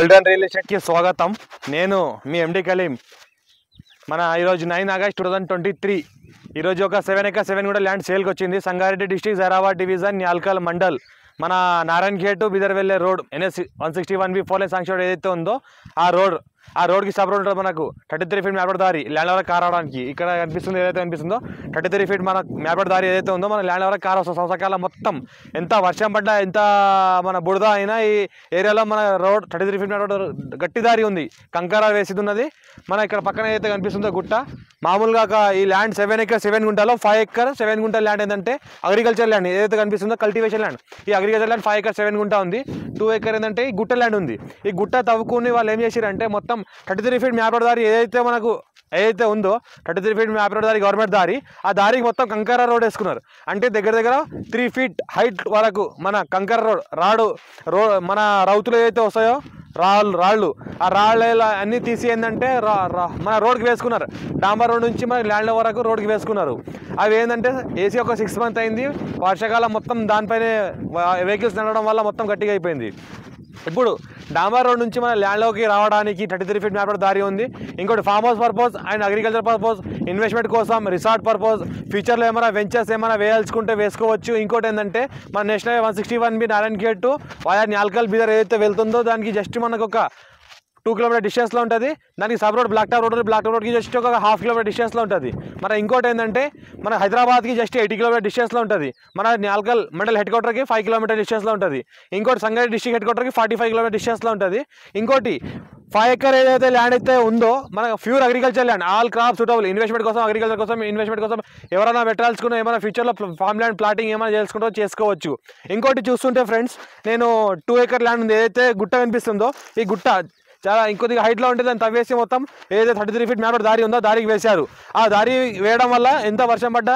Golden real estate కి స్వాగతం. నేను మీ ఎండి కలీం. మన ఈరోజు 9 ఆగస్ట్ 2023 ఈరోజు ఒక 7 acres 7 కూడా ల్యాండ్ సేల్కి వచ్చింది. సంగారెడ్డి డిస్ట్రిక్ట్ జైరాబాద్ డివిజన్ న్యాల్కల్ మండల్ మన నారాయణ గేట్ టు బిదర్ వెళ్ళే road NS 161B4 line sanction ఏదైతే ఉందో ఆ రోడ్కి సబ్ రోడ్ ఉంటుంది. మనకు 33 feet మ్యాప్డ్ దారి ల్యాండ్ వరకు కార్ రావడానికి ఇక్కడ కనిపిస్తుంది. ఏదైతే కనిపిస్తుందో 33 feet మన మ్యాప్డ్ దారి ఏదైతే ఉందో మన ల్యాండ్ వరకు కార్ వస్తుంది. సంవత్సరాల మొత్తం ఎంత వర్షం పడ్డా ఎంత మన బురద అయినా ఈ ఏరియాలో మన రోడ్ 33 feet మ్యాప్డ్ గట్టి దారి ఉంది. కంకర వేసిది ఉన్నది. మన ఇక్కడ పక్కన ఏదైతే కనిపిస్తుందో గుట్ట మామూలుగా ఈ ల్యాండ్ 7 acres 7 గుంటలో 5 acres 7 గుంట ల్యాండ్ ఏంటంటే అగ్రికల్చర్ ల్యాండ్ ఏదైతే కనిపిస్తుందో కల్టివేషన్ ల్యాండ్. ఈ అగ్రికల్చర్ ల్యాండ్ 5 acres 7 గుంట ఉంది. 2 acres ఏంటంటే ఈ గుట్ట ల్యాండ్ ఉంది. ఈ గుట్ట తవ్వుకుని వాళ్ళు ఏం చేశారంటే మొత్తం 33 feet మ్యాప్డ్ దారి ఏదైతే ఉందో 33 feet మ్యాప్డ్ దారి గవర్నమెంట్ దారి, ఆ దారికి మొత్తం కంకర రోడ్ వేసుకున్నారు. అంటే దగ్గర 3 feet హైట్ వరకు మన కంకర రోడ్ మన రౌతులు ఏదైతే వస్తాయో రాళ్ళు ఆ రాళ్ళు అన్నీ తీసి ఏంటంటే మన రోడ్కి వేసుకున్నారు. డాంబర్ రోడ్ నుంచి మన ల్యాండ్ వరకు రోడ్కి వేసుకున్నారు. అవి ఏంటంటే ఏసీ ఒక 6 months అయింది. వర్షాకాలం మొత్తం దానిపైనే వెహికల్స్ నడవడం వల్ల మొత్తం గట్టిగా అయిపోయింది. ఇప్పుడు డాంబర్ రోడ్ నుంచి మన ల్యాండ్లోకి రావడానికి 33 feet మ్యాప్డ్ దారి ఉంది. ఇంకోటి farm house purpose and agriculture purpose, investment కోసం, రిసార్ట్ పర్పస్, ఫ్యూచర్లో ఏమైనా వెంచర్స్ ఏమైనా వేయాల్సుకుంటే వేసుకోవచ్చు. ఇంకోటి ఏంటంటే మన national 161B Narayana gate to via Nyalkal Bidar ఏదైతే వెళ్తుందో దానికి జస్ట్ మనకు ఒక 2 kilometer డిస్టెన్స్లో ఉంటుంది. దానికి సబ్ రోడ్ బ్లాక్ టాప్ రోడ్కి జస్ట్ ఒక 1/2 kilometer డిస్టెన్స్లో ఉంటుంది. మన ఇంకోటి ఏంటంటే మన హైదరాబాద్కి జస్ట్ 80 kilometer డిస్టెన్స్లో ఉంటుంది. మన న్యాల్కల్ మండల్ హెడ్ క్వార్టర్కి 5 kilometer డిస్టెన్స్లో ఉంటుంది. ఇంకోటి సంగారెడ్డి డిస్ట్రిక్ట్ హెడ్ క్వార్టర్కి 45 kilometer డిస్టెన్స్లో ఉంటుంది. ఇంకోటి 5 acres ఏదైతే ల్యాండ్ అయితే ఉందో మన pure agriculture land, all crop suitable, investment కోసం, అగ్రికల్చర్ కోసం, ఇన్వెస్ట్మెంట్ కోసం ఎవరైనా పెట్టాల్సుకున్నా ఏమైనా ఫ్యూచర్లో ఫామ్ ల్యాండ్ ప్లాటింగ్ ఏమైనా చేసుకోవచ్చు. ఇంకోటి చూస్తుంటే ఫ్రెండ్స్, నేను 2 acre ల్యాండ్ ఉంది. ఏదైతే గుట్ట కనిపిస్తుందో ఈ గుట్ట చాలా ఇంకొద్దిగా హైట్లో ఉంటుంది. దాన్ని తవ్వేసి మొత్తం ఏదైతే 33 feet మ్యాప్డ్ దారి ఉందో దారికి వేశారు. ఆ దారి వేయడం వల్ల ఎంత వర్షం పడ్డా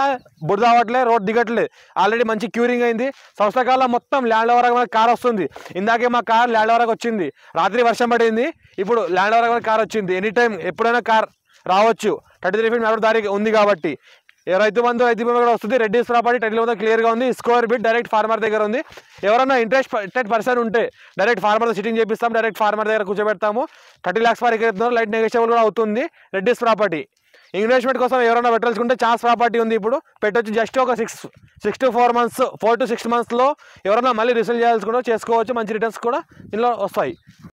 బురద అవ్వట్లేదు, రోడ్ దిగట్లేదు. ఆల్రెడీ మంచి క్యూరింగ్ అయింది. సంవత్సరకాలం మొత్తం ల్యాండ్ వరకు మనకు కార్ వస్తుంది. ఇందాకే మా కార్ ల్యాండ్ వరకు వచ్చింది. రాత్రి వర్షం పడింది, ఇప్పుడు ల్యాండ్ వరకు కార్ వచ్చింది. ఎనీ టైం ఎప్పుడైనా కార్ రావచ్చు. 33 feet మ్యాప్డ్ దారి ఉంది కాబట్టి రైతు బీమా కూడా వస్తుంది. రెడ్డిస్ ప్రాపర్టీ టైటిల్ మొత్తం క్లియర్గా ఉంది. స్క్వేర్ బిట్ డైరెక్ట్ ఫార్మర్ దగ్గర ఉంది. ఎవరైనా ఇంట్రెస్టెడ్ పర్సన్ ఉంటే డైరెక్ట్ ఫార్మర్ సిట్టింగ్ చేపిస్తాం. డైరెక్ట్ ఫార్మర్ దగ్గర కూర్చోబెడతాము. 30 lakhs వరకు ఎత్తున్నారు. లైట్ నెగోషియబుల్ కూడా అవుతుంది. రెడ్డిస్ ప్రాపర్టీ ఇన్వెస్ట్మెంట్ కోసం ఎవరైనా పెట్టాల్సుకుంటే ఛాన్స్ ప్రాపర్టీ ఉంది. ఇప్పుడు పెట్టొచ్చు. జస్ట్ ఒక 6 to 4 months లో ఎవరైనా మళ్ళీ రీసేల్ చేయాల్సుకుంటే చేసుకోవచ్చు. మంచి రిటర్న్స్ కూడా ఇందులో వస్తాయి.